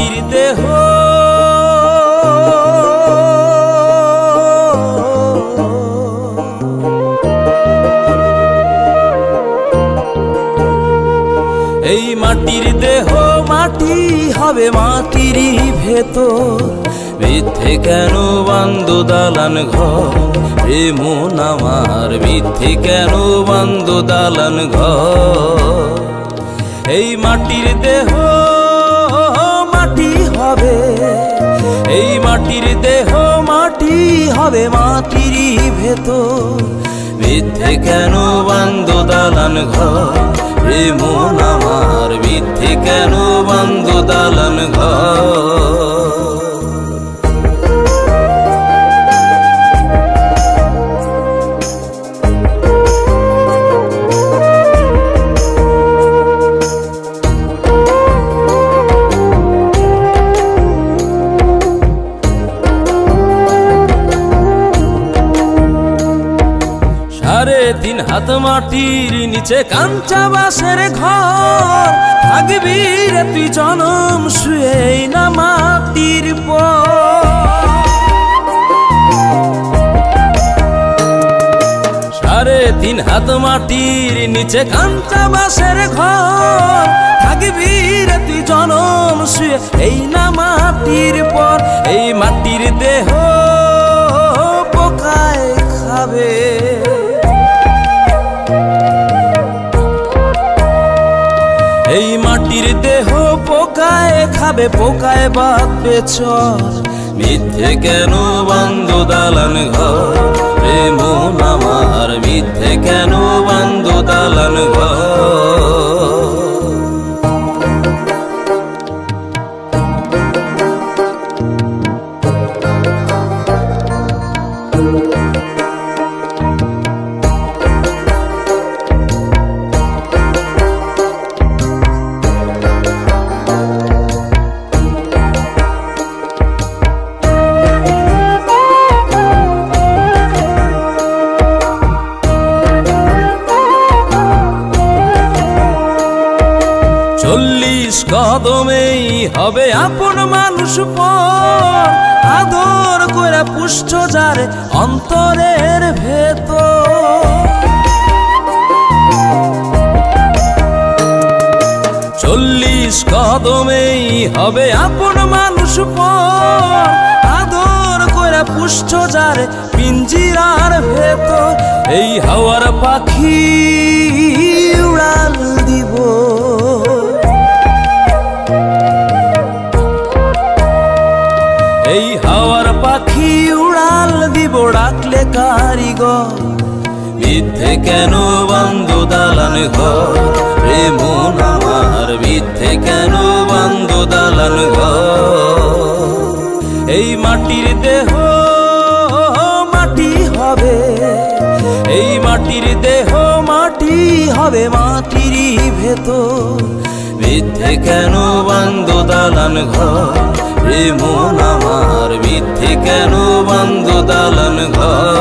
মাটির দেহ এই মাটির দেহ মাটি হবে মাটিরই ভেতর মিথ্যে কেন বান্ধু দালান ঘর রে মন আমার মিথ্যে কেন বান্ধু দালান ঘর এই মাটির দেহ মাটি হবে এই মাটির দেহ মাটি হবে মাটিরই ভেতর মিথ্যে কেন বান্ধু দালান ঘর রে মন আমার মিথ্যে কেন বান্ধু দালান ঘর সাড়ে তিন হাত মাটির নিচে কাঞ্চা বাঁশের ঘর থাকবি রে তুই জনম শুয়ে না মাটির পর সাড়ে তিন হাত মাটির নিচে কাঞ্চা বাঁশের ঘর থাকবি রে তুই জনম শুয়ে এই না মাটির পর এই মাটির দেহ পোকায় খাবে এই মাটির দেহ পোকায় খাবে পোকায় বাঁধবে চর মিথ্যে কেন বান্ধু দালান ঘর রে মন আমার মিথ্যে কেন বান্ধু দালান ঘর চল্লিশ কদমেই হবে আপন মানুষ পর আদর করে পুষ্ট যার অন্তরের ভেতর চল্লিশ কদমেই হবে আপন মানুষ পর আদর করে পুষ্ট যার পিঞ্জিরার ভেতর এই হাওয়ার পাখি উড়াল দিব এই হাওয়ার পাখি উড়াল দিব ডাকলে কারিগর মিথ্যে কেন বান্ধু দালান ঘর রে মন আমার মিথ্যে কেন বান্ধু দালান ঘর এই মাটির দেহ মাটি হবে এই মাটির দেহ মাটি হবে মাটিরই ভেতর মিথ্যে কেন বান্ধু দালান ঘর রে মন আমার মিথ্যে কেন বান্ধু দালান ঘর